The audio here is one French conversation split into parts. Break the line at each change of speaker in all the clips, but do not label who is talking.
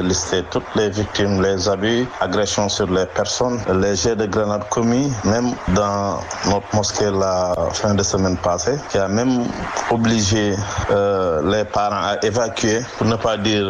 lister toutes les victimes, les abus, agressions sur les personnes, les jets de grenades commis, même dans notre mosquée la fin de semaine passée, qui a même obligé les parents à évacuer, pour ne pas dire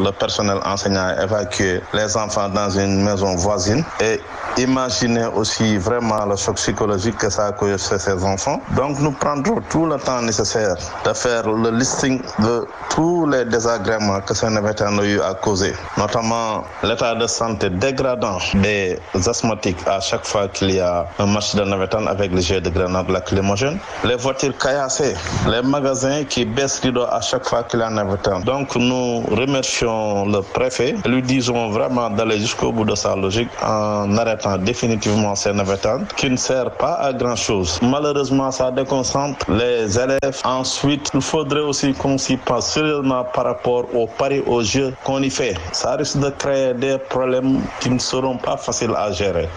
le personnel enseignant à évacuer les enfants dans une maison voisine. Et imaginez aussi vraiment le choc psychologique que ça a causé chez ces enfants. Donc nous prendrons tout le temps nécessaire de faire le listing de tous les désagréments que ce événement a eu à causer, notamment l'état de santé dégradant des asthmatiques à chaque fois qu'il y a un match de navétane avec les jets de grenades lacrymogènes, les voitures caillassées, les magasins qui baissent rideau à chaque fois qu'il y a un navétane. Donc nous remercions le préfet et lui disons vraiment d'aller jusqu'au bout de sa logique en arrêtant définitivement ces navétanes qui ne servent pas à grand chose. Malheureusement, ça déconcentre les élèves. Ensuite, il faudrait aussi qu'on s'y pense sérieusement par rapport aux paris, aux jeux qu'on y fait. Ça risque de créer des problèmes qui ne seront pas faciles à gérer.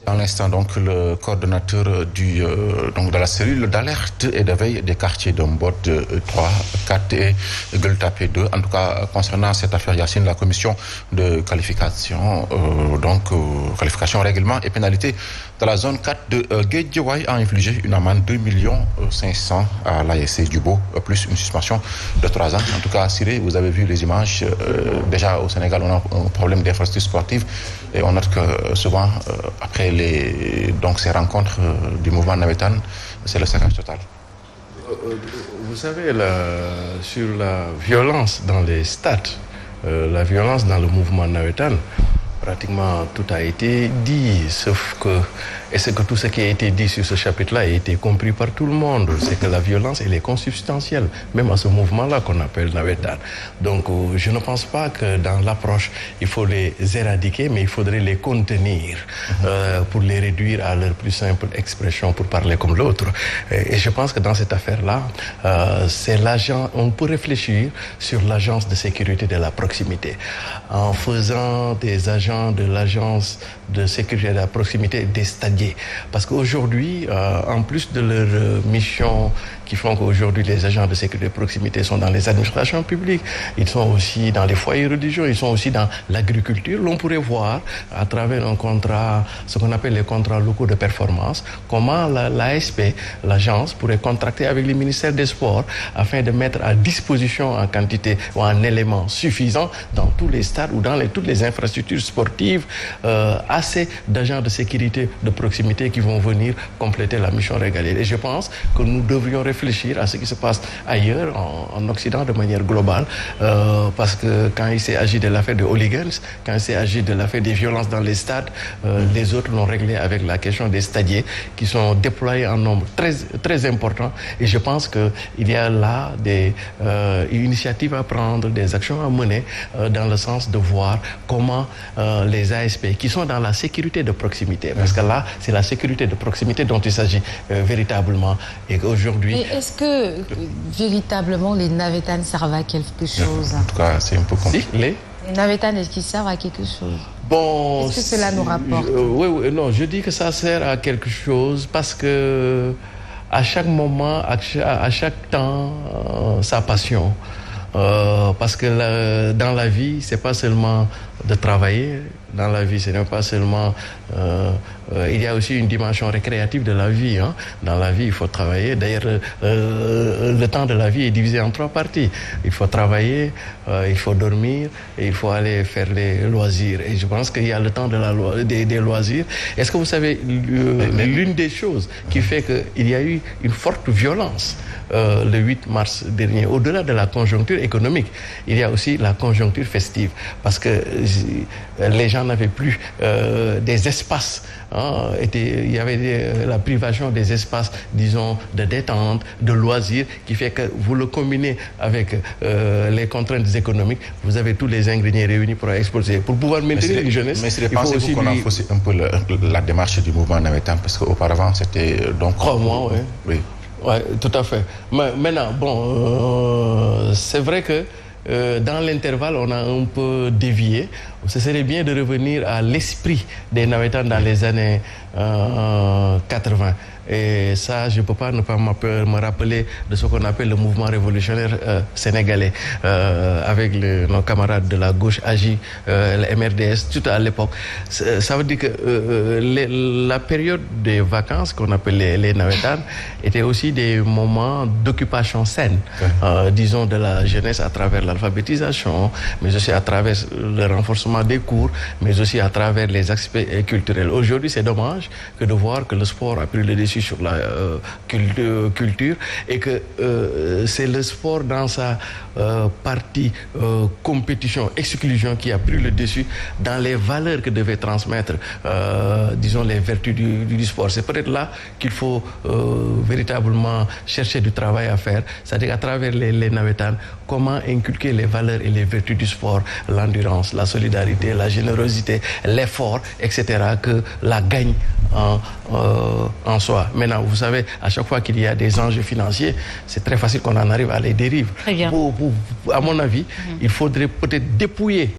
À l'instant, donc, le coordonnateur de la cellule d'alerte et de veille des quartiers de Mbot 3, 4 et Gueule-Tapée 2. En tout cas, concernant cette affaire, Yacine, la commission de qualification, qualification, règlement et pénalité de la zone 4 de Guédiawaye a infligé une amende de 2,5 millions à l'ASC Dubo, plus une suspension de 3 ans. En tout cas, Siré, vous avez vu les images. Déjà, au Sénégal, on a un problème d'infrastructure sportive et on note que souvent, après ces rencontres du mouvement navétane, c'est le saccage total.
Vous savez, sur la violence dans les stades, la violence dans le mouvement navétane, pratiquement tout a été dit, sauf que est-ce que tout ce qui a été dit sur ce chapitre-là a été compris par tout le monde? C'est que la violence, elle est consubstantielle, même à ce mouvement-là qu'on appelle navétane. Donc, je ne pense pas que dans l'approche, il faut les éradiquer, mais il faudrait les contenir pour les réduire à leur plus simple expression, pour parler comme l'autre. Et je pense que dans cette affaire-là, c'est l'agent, on peut réfléchir sur l'agence de sécurité de la proximité, en faisant des agents de l'agence de sécurité de la proximité des stadiers. Parce qu'aujourd'hui, en plus de leur mission qui font qu'aujourd'hui les agents de sécurité de proximité sont dans les administrations publiques, ils sont aussi dans les foyers religieux, ils sont aussi dans l'agriculture. L'on pourrait voir à travers un contrat, ce qu'on appelle les contrats locaux de performance, comment l'ASP, l'agence, pourrait contracter avec le ministère des Sports afin de mettre à disposition en quantité ou en éléments suffisants dans tous les stades ou dans toutes les infrastructures sportives assez d'agents de sécurité de proximité qui vont venir compléter la mission régalienne. Et je pense que nous devrions réfléchir à ce qui se passe ailleurs, en Occident, de manière globale, parce que quand il s'est agi de l'affaire de hooligans, quand il s'est agi de l'affaire des violences dans les stades, les autres l'ont réglé avec la question des stadiers qui sont déployés en nombre très, très important. Et je pense qu'il y a là des initiatives à prendre, des actions à mener dans le sens de voir comment les ASP qui sont dans la sécurité de proximité, parce que là, c'est la sécurité de proximité dont il s'agit véritablement. Et qu'aujourd'hui...
Et est-ce que véritablement les navétanes servent à quelque chose?
En tout cas, c'est un peu compliqué.
Si, les navétanes, est-ce qu'ils servent à quelque chose?
Bon,
est-ce que cela nous rapporte?
Oui, non, je dis que ça sert à quelque chose parce que à chaque moment, à chaque temps, sa passion. Parce que dans la vie, c'est pas seulement de travailler. Dans la vie, ce n'est pas seulement... il y a aussi une dimension récréative de la vie. Hein. Dans la vie, il faut travailler. D'ailleurs, le temps de la vie est divisé en 3 parties. Il faut travailler, il faut dormir et il faut aller faire les loisirs. Et je pense qu'il y a le temps des loisirs. Est-ce que vous savez, l'une des choses qui fait qu'il y a eu une forte violence le 8 mars dernier, au-delà de la conjoncture économique, il y a aussi la conjoncture festive. Parce que les gens n'avaient plus des espaces. Hein, il y avait la privation des espaces, disons, de détente, de loisirs, qui fait que vous le combinez avec les contraintes économiques, vous avez tous les ingrédients réunis pour exposer. Pour pouvoir maintenir une jeunesse,
mais c'est pensez-vous qu'on a faussé un peu la démarche du mouvement navétane, parce qu'auparavant, c'était donc... 3
mois, oui.
Oui.
Oui, tout à fait. Mais maintenant, bon, c'est vrai que dans l'intervalle, on a un peu dévié. Ce serait bien de revenir à l'esprit des navétanes dans les années 80. Et ça, je ne peux pas ne pas me rappeler de ce qu'on appelle le mouvement révolutionnaire sénégalais, avec nos camarades de la gauche AJ, le MRDS, tout à l'époque. Ça veut dire que la période des vacances, qu'on appelle les nawetaan, était aussi des moments d'occupation saine, disons, de la jeunesse à travers l'alphabétisation, mais aussi à travers le renforcement des cours, mais aussi à travers les aspects culturels. Aujourd'hui, c'est dommage que de voir que le sport a pris le dessus sur la culture et que c'est le sport dans sa partie compétition, exclusion qui a pris le dessus dans les valeurs que devait transmettre, disons, les vertus du sport. C'est peut-être là qu'il faut véritablement chercher du travail à faire, c'est-à-dire à travers les nawetaan, comment inculquer les valeurs et les vertus du sport, l'endurance, la solidarité, la générosité, l'effort, etc., que la gagne en soi. Maintenant, vous savez, à chaque fois qu'il y a des enjeux financiers, c'est très facile qu'on en arrive à les dérives.
Très bien.
À mon avis, il faudrait peut-être dépouiller